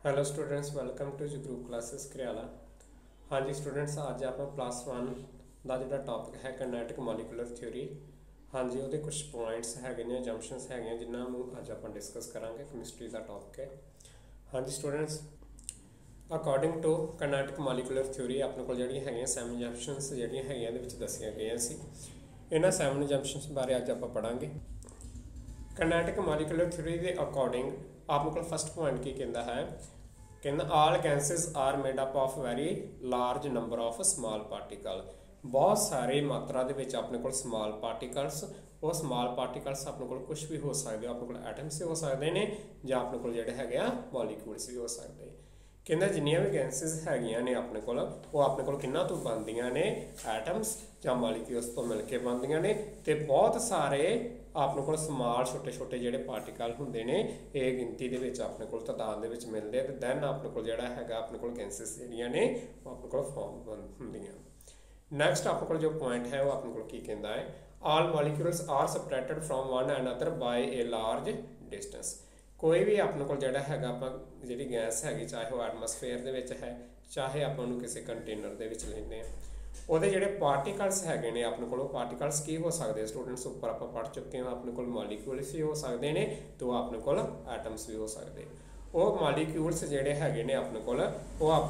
Hello students, welcome to जी group classes करियाला। हाँ जी स्टूडेंट्स, अज आप प्लस वन का जो टॉपिक है किनेटिक मॉलिक्यूलर थ्योरी। हाँ जी, वो कुछ पॉइंट्स है जंक्शनस है जिन्होंने अज आप डिस्कस करांगे। केमिस्ट्री का टॉपिक है। हाँ जी students, according to kinetic molecular theory अपने को जी है 7 जंक्शनस जी दसिया गई सी। इन्होंने 7 जंक्शनस बारे अज आप पढ़ांगे। किनेटिक मॉलिक्यूलर थ्योरी के अकॉर्डिंग आपने को फस्ट पॉइंट की कहता है, कहना all gases are made up of very large number of small particle. बहुत सारी मात्रा के अपने को स्मॉल पार्टिकल्स, वो स्मॉल पार्टिकल्स अपने को कुछ भी हो सकते, अपने को एटम्स भी हो सकते हैं या अपने को जोड़े है मॉलिक्यूल्स भी हो सकते। कहना जिन्नियां भी गैसेस है ने अपने को वो अपने को किन्ना तो बनदियां ने, एटम्स या मॉलिक्यूल्स तो मिलके बनदियां ने। ते बहुत सारे अपने को स्मॉल छोटे छोटे जोड़े पार्टिकल होंगे ने, ये गिनती के अपने को तादाद के मिलते हैं। दैन अपने को जोड़ा है अपने को गैसेस जड़ियाँ ने अपने को फॉर्म होंदियां। नैक्सट अपने को जो पॉइंट है वो अपने को की कहता है, all molecules are separated from one another by a large distance. कोई भी अपने को जोड़ा है जी गैस हैगी, चाहे वो एटमोसफेयर है चाहे आप किसी कंटेनर के लेंगे, वो जोड़े पार्टिकल्स है ने अपने को पार्टिकल्स की हो सकते स्टूडेंट्स उपर आप पढ़ चुके हैं। अपने को मॉलिक्यूल्स भी हो सकते हैं तो अपने को एटम्स भी हो सकते। वो मॉलिक्यूल्स जोड़े है ने अपने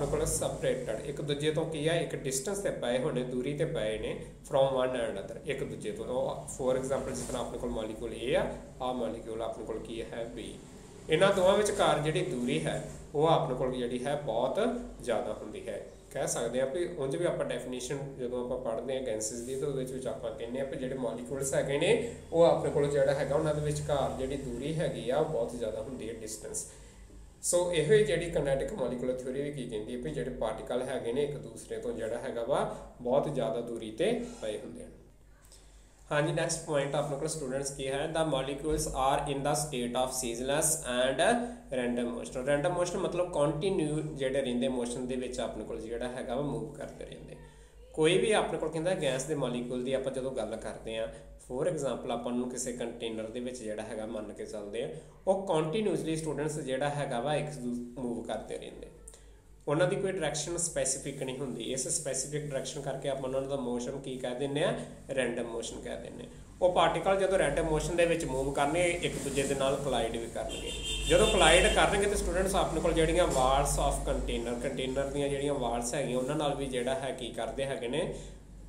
को सपरेटेड एक दूजे तो की है, एक डिस्टेंस से पे होने, दूरी पर पे ने फ्रॉम वन एंड अदर, एक दूजे तो। फॉर एग्जाम्पल जिस तरह अपने को मॉलिक्यूल ए आ मॉलिक्यूल अपने को की है बी। इन्होंने दोवों विचकार जी दूरी है वो अपने को जी है बहुत ज़्यादा होंगी है। कह सकते हैं भी उंज भी आप डेफिनेशन जो आप पढ़ते हैं गैसेस की, तो आप कहने भी जो मॉलिक्यूल्स है ने वो अपने को जोड़ा है उन्होंने विचकार जी दूरी हैगी आ बहुत ज़्यादा होंगी है, डिस्टेंस। सो यही जी किनेटिक मॉलिक्यूलर थ्योरी भी की कहती है भी जो पार्टिकल है ने एक दूसरे तो जोड़ा है बहुत ज़्यादा दूरी पर पे होंगे। हाँ जी, नैक्सट पॉइंट अपने को स्टूडेंट्स की है, the molecules are in the state of ceaseless and random motion. Random motion मतलब कॉन्टीन्यू जोड़े रेंदे मोशन के अपने को जोड़ा है मूव करते रहेंगे। कोई भी अपने को कहता गैस के मॉलिक्यूल की आप जो गल करते हैं, फॉर एग्जाम्पल अपन किसी कंटेनर के जोड़ा है मन के चलते हैं, वो कॉन्टीन्यूसली स्टूडेंट्स जोड़ा है एक मूव करते रहेंगे। उन्होंने कोई डायरैक्शन स्पैसीफिक नहीं होंगी, इस स्पैसीफिक डायरैक्शन करके आप उन्होंने मोशन की कह दें, रैंडम मोशन कह दें। वो पार्टिकल जो रैंडम मोशन के मूव करने एक दूजे के नाल कलाइड भी करनगे। जो कलाइड करनगे तो स्टूडेंट्स अपने को जो वाल्स ऑफ कंटेनर दीयां वाल्स है उन्होंने भी जोड़ा है की करते हैं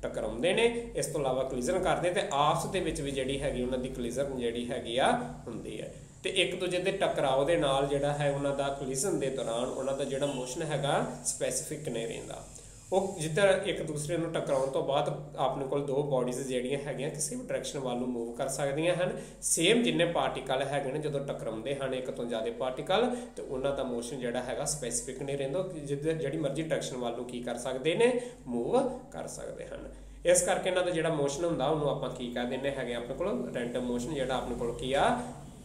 टकराते हैं। इस तो इलावा कलिजन करते तो आपस के भी जी है उन्होंने कलिजन जी हैगी होंगी है। तो एक दूजे के टकराव के नाल जोड़ा है उन्होंने कलिजन के दौरान उन्होंने जो मोशन है स्पैसीफिक नहीं रहिंदा। वो जिधर एक दूसरे को टकराने तो बाद अपने को दो बॉडीज जड़ियाँ है किसी भी डायरैक्शन वाल मूव कर सकदियां हैं। सेम जिन्ने पार्टिकल है जो टकराते हैं एक तो ज़्यादा पार्टिकल, तो उन्होंने मोशन जोड़ा है स्पैसीफिक नहीं रहिंदा, जी मर्जी डायरैक्शन वाल की कर सकते हैं, मूव कर सकते हैं। इस करके इन्हों का जो मोशन होंगे उन्होंने आप की कह दें है अपने को रैंडम मोशन, जोड़ा अपने को की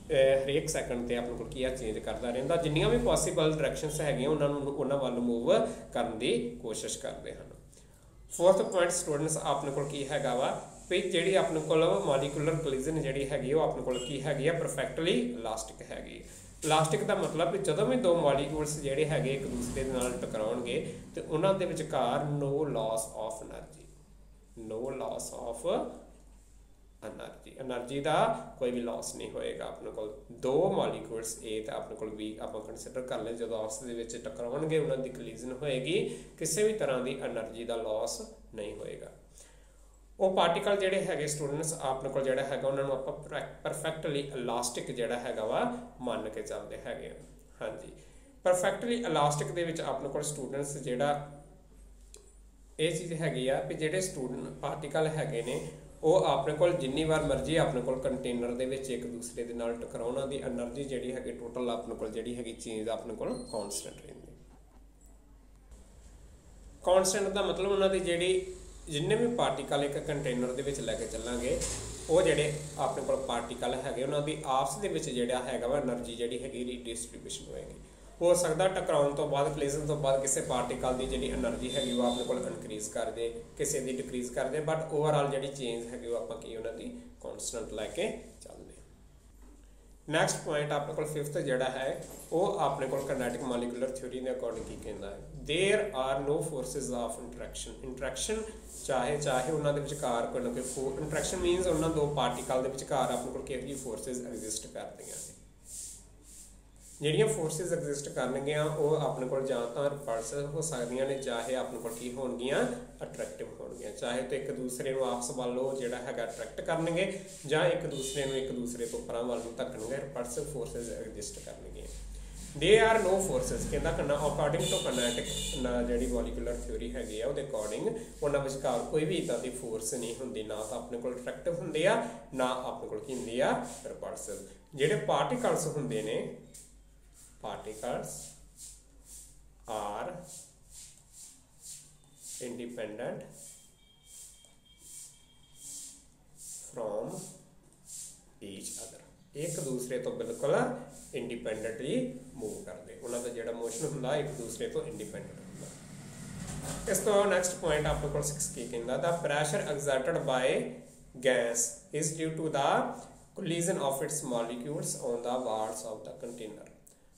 हरेक सैकेंड से अपने को चेंज करता रहा। जिन्नियां भी पॉसीबल डायरैक्शनस है उन्होंने वाल मूव करने की कोशिश करते हैं। फोर्थ पॉइंट स्टूडेंट्स अपने को की है भी जी अपने को मॉलिक्यूलर कलिजन जी हैगी अपने को की हैगी परफेक्टली इलास्टिक हैगी। इलास्टिक का मतलब भी जो भी दो मॉलिक्यूल्स जोड़े है एक दूसरे के नाल टकराउणगे तो उन्होंने विचकार no loss of energy, no loss of energy का कोई भी लॉस नहीं होएगा। अपने को दो मॉलिक्यूल्स ए तो अपने को बी आप कंसिडर कर लें, जो आपस के टकराउणगे उन्होंने कलिजन होएगी, किसी भी तरह की एनर्जी का लॉस नहीं होएगा। वो पार्टिकल जोड़े है स्टूडेंट्स अपने को जोड़ा है उन्होंने आप परफेक्टली इलास्टिक जोड़ा है मान के चलते हैं। हाँ जी, परफेक्टली इलास्टिक के अपने को स्टूडेंट्स जोड़ा ये चीज़ हैगी भी जोड़े स्टूडेंट पार्टिकल है ने वो अपने को जिन्नी बार मर्जी अपने को कंटेनर के एक दूसरे के नाल टकराउणा दी एनर्जी जी है टोटल अपने को जी है चेंज अपने को कॉन्सटेंट रही। कॉन्सटेंट का मतलब उन्होंने जी जिन्ने भी पार्टिकल एक कंटेनर के लैके चलांगे वो जोड़े अपने को पार्टिकल है उन्होंने आपस के जोड़ा है एनर्जी जी है डिस्ट्रीब्यूशन होएगी। हो सकता टकराउन तो बाद कलिजन तो बाद किसी पार्टिकल की जी एनर्जी है वो अपने को इनक्रीज कर दे, किसी की डिक्रीज कर दे, बट ओवरऑल जी चेंज है वो आप उन्होंने कॉन्सटेंट लैके चलते। नैक्सट पॉइंट अपने को फिफ्थ जोड़ा है वो अपने को किनेटिक मॉलिक्यूलर थ्योरी के अकॉर्डिंग की कहता है there are no forces of interaction चाहे उन्होंने विचकार कोई ना कोई इंटरैक्शन मीनस उन्होंने दो पार्टिकल के विचकार अपने को किहो जी फोर्सेस एग्जिस्ट करदियां ने ਜਿਹੜੀਆਂ फोर्सेस एग्जिस्ट करनगियां वो अपने को ਜਾਂ ਤਾਂ ਰਿਪਲਸਿव हो ਸਕਦੀਆਂ ਨੇ ਚਾहे अपने को की होणगियां अट्रैक्टिव होणगियां चाहे तो एक दूसरे ਨੂੰ आपस ਵੱਲੋਂ ਜਿਹੜਾ ਹੈਗਾ अट्रैक्ट करनगे ਜਾਂ एक दूसरे तो ਪਰਾਂ ਵੱਲ ਨੂੰ ਧੱਕਣਗੇ रिपल्सिव फोर्सेस एग्जिस्ट करनगियां दे आर नो फोर्सेस कहता करना अकॉर्डिंग टू किनेटिक ਜਿਹੜੀ मॉलिक्यूलर थ्योरी हैगी आ ਉਹਦੇ अकॉर्डिंग ਉਹਨਾਂ ਵਿਚਕਾਰ ਕੋਈ ਵੀ ਇਦਾਂ ਦੀ ਫੋਰਸ ਨਹੀਂ ਹੁੰਦੀ ਨਾ ਤਾਂ ਆਪਣੇ ਕੋਲ ਅਟਰੈਕਟਿਵ ਹੁੰਦੇ ਆ ਨਾ ਆਪਣੇ ਕੋਲ ਕੀ ਹੁੰਦੀ ਆ ਰਿਪਲਸਿਵ ਜਿਹੜੇ ਪਾਰਟੀਕਲਸ ਹੁੰਦੇ ਨੇ particles are independent from each other एक दूसरे तो बिल्कुल इंडिपेंडेंटली मूव करते उन्होंने का जिहड़ा मोशन हुंदा एक दूसरे तो इंडिपेंडेंट हुंदा इस तो नैक्सट पॉइंट अपने को 6 की कहंदा the pressure exerted by gas is due to the collision of its molecules on the walls of the container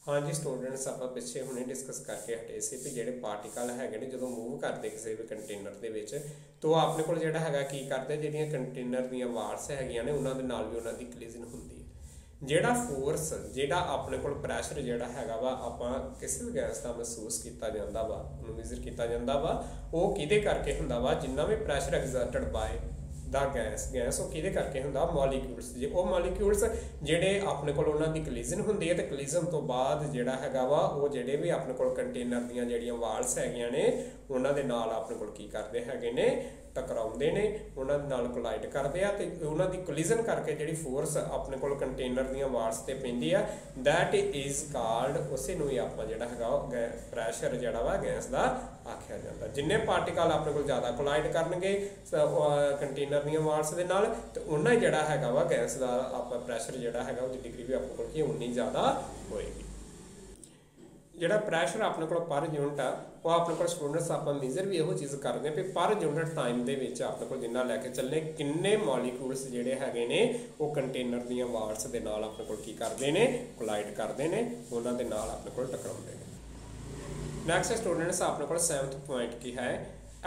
हाँ जी स्टूडेंट्स आप पिछे हुणे डिस्कस करके हटे से भी जिहड़े पार्टिकल हैगे ने जो मूव करते किसी भी कंटेनर दे विच तो अपने को जिहड़ा हैगा की करते जिहड़ियां कंटेनर दीयां वाल्स हैगियां ने उन्हां दे नाल भी उन्हां दी कोलिजन हुंदी है जिहड़ा फोर्स जिहड़ा अपने को प्रैशर जिहड़ा हैगा वा आपां किसी भी गैस दा महसूस कीता जांदा वा उहनूं मेजर कीता जांदा वा वो किहदे करके हुंदा वा जिन्ना भी प्रैशर एक्सर्टेड बाय दा गैस वो किहदे करके हुंदा मॉलिक्यूल्स जे वो मॉलिक्यूल्स जिहड़े अपने कोल उन्हां दी कोलिजन हुंदी है ते कोलिजन तो बाद जिहड़ा हैगा वा वो जिहड़े भी अपने कोल कंटेनर दीयां जिहड़ियां वाल्स हैगियां ने उन्हां दे नाल अपने कोल की करदे हैगे ने टकराउंदे ने उन्हां दे नाल कोलाइड करदे आ ते उन्हां दी कोलिजन करके जिहड़ी फोर्स अपने कोल कंटेनर दीयां वाल्स ते पैंदी आ दैट इज कॉल्ड उसे नूं ही आपां जिहड़ा हैगा प्रैशर जिहड़ा वा गैस दा आख्या जाता जिन्ने पार्टिकल अपने को ज़्यादा कोलाइड करनगे कंटेनर दीयां वाल्स दे नाल ते उन्ना ही जिहड़ा हैगा वा गैस दा आप प्रैशर जिहड़ा हैगा उहदी डिग्री भी अपने को उन्नी ज़्यादा होएगी जिहड़ा प्रैशर अपने को पर यूनिट आ वो अपने को स्टूडेंट्स आप मेजर भी इहो चीज़ करते हैं भी पर यूनिट टाइम दे विच अपने को जिन्ना लैके चलने किन्ने मॉलिक्यूल्स जिहड़े हैगे ने वो कंटेनर दीयां वाल्स दे नाल अपने को की करदे ने कोलाइड करदे ने उन्हां दे नाल अपने को टकराउंदे ने नैक्सट स्टूडेंट्स अपने को 7th पॉइंट की है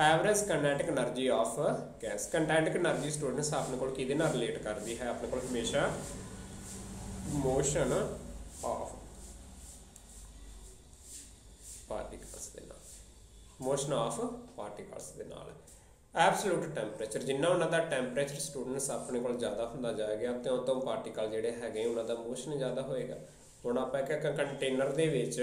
average kinetic energy of gas kinetic energy students अपने को किहदे नाल रिलेट करती है अपने को हमेशा मोशन ऑफ पार्टिकल्स दे नाल मोशन ऑफ पार्टिकल्स दे नाल एब्सोल्यूट टैंपरेचर जिन्ना उन्हां दा टैंपरेचर स्टूडेंट्स अपने को ज़्यादा हुंदा जाएगा तो पार्टिकल जिहड़े हैगे उन्हां दा मोशन ज़्यादा होएगा ਹੁਣ ਆਪਾਂ ਇੱਕ ਕੰਟੇਨਰ ਦੇ ਵਿੱਚ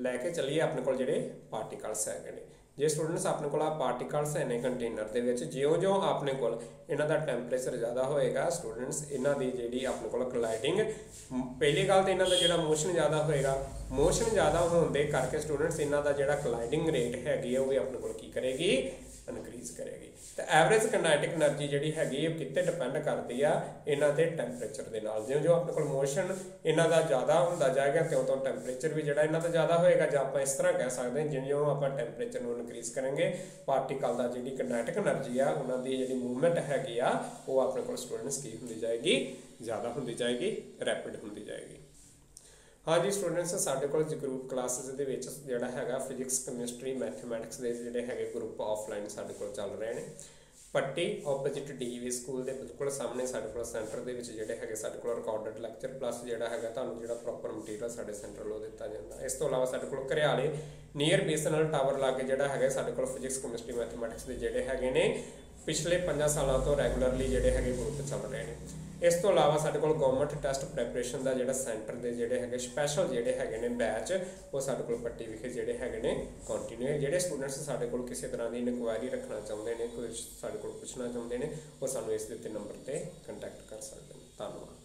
ਲੈ ਕੇ ਚੱਲੀਏ ਆਪਣੇ ਕੋਲ ਜਿਹੜੇ ਪਾਰਟੀਕਲਸ ਹੈਗੇ ਨੇ ਜੇ ਸਟੂਡੈਂਟਸ ਆਪਣੇ ਕੋਲ ਆ ਪਾਰਟੀਕਲਸ ਨੇ ਕੰਟੇਨਰ ਦੇ ਵਿੱਚ ਜਿਉਂ-ਜਿਉਂ ਆਪਣੇ ਕੋਲ ਇਹਨਾਂ ਦਾ ਟੈਂਪਰੇਚਰ ਜ਼ਿਆਦਾ ਹੋਏਗਾ ਸਟੂਡੈਂਟਸ ਇਹਨਾਂ ਦੀ ਜਿਹੜੀ ਆਪਣੇ ਕੋਲ ਕੋਲਾਈਡਿੰਗ ਪਹਿਲੀ ਗੱਲ ਤੇ ਇਹਨਾਂ ਦਾ ਜਿਹੜਾ ਮੋਸ਼ਨ ਜ਼ਿਆਦਾ ਹੋਏਗਾ ਮੋਸ਼ਨ ਜ਼ਿਆਦਾ ਹੋਣ ਦੇ ਕਰਕੇ ਸਟੂਡੈਂਟਸ ਇਹਨਾਂ ਦਾ ਜਿਹੜਾ ਕੋਲਾਈਡਿੰਗ ਰੇਟ ਹੈਗੀ ਉਹ ਵੀ ਆਪਣੇ ਕੋਲ ਕੀ ਕਰੇਗੀ ਇਨਕਰੀਜ਼ ਕਰੇਗੀ तो एवरेज किनेटिक एनर्जी जिहड़ी हैगी है कित्ते डिपेंड करती है इन्हां दे टैंपरेचर दे नाल जो अपने कोल मोशन इन्हां दा ज़्यादा हुंदा जाएगा तो टैंपरेचर भी जिहड़ा इन्हां दा ज़्यादा होएगा जां आपां इस तरह कह सकते हैं जिवें आपां टैंपरेचर नूं इनक्रीज करेंगे पार्टिकल दा जिहड़ी किनेटिक एनर्जी आ उन्हां दी जिहड़ी मूवमेंट हैगी आ वो अपने कोल स्टूडेंट्स की हुंदी जाएगी ज़्यादा हुंदी जाएगी रैपिड हुंदी जाएगी। हाँ जी स्टूडेंट्स साडे कोल ग्रुप क्लासेस दे विच जिहड़ा हैगा फिजिक्स कैमिस्ट्री मैथमैटिक्स दे जिहड़े हैगे ग्रुप ऑफलाइन साडे कोल चल रहे हैं पट्टी ऑपोजिट डीवी स्कूल के बिल्कुल सामने साडे कोल सेंटर दे विच जिहड़े हैगे साडे कोल रिकॉर्डेड लैक्चर प्लस जिहड़ा हैगा तुहानूं जिहड़ा प्रॉपर मटीरियल साडे सेंटर लो दिता जांदा। इस तो इलावा साडे कोल घरियाले नीयर बीएसएनएल टावर लागे जिहड़ा हैगा साडे कोल फिजिक्स कैमिस्ट्री मैथमैटिक्स दे जिहड़े हैगे ने पिछले 5 सालों तो रैगुलरली जिहड़े हैगे ग्रुप चल रहे हैं। इस तो इलावा साडे कोल गवर्नमेंट टैसट प्रैपरेशन का जिहड़ा सेंटर दे जिहड़े हैगे स्पैशल जिहड़े हैगे ने बैच वो साडे कोल पट्टी विखे जिहड़े हैगे ने कंटिन्यू है। जिहड़े स्टूडेंट्स साडे कोल किसी तरह की इनक्वायरी रखना चाहुंदे ने कुछ साडे कोल पुछना चाहुंदे ने वो सानूं इस दे उत्ते नंबर ते कंटैक्ट कर सकदे ने। धन्नवाद।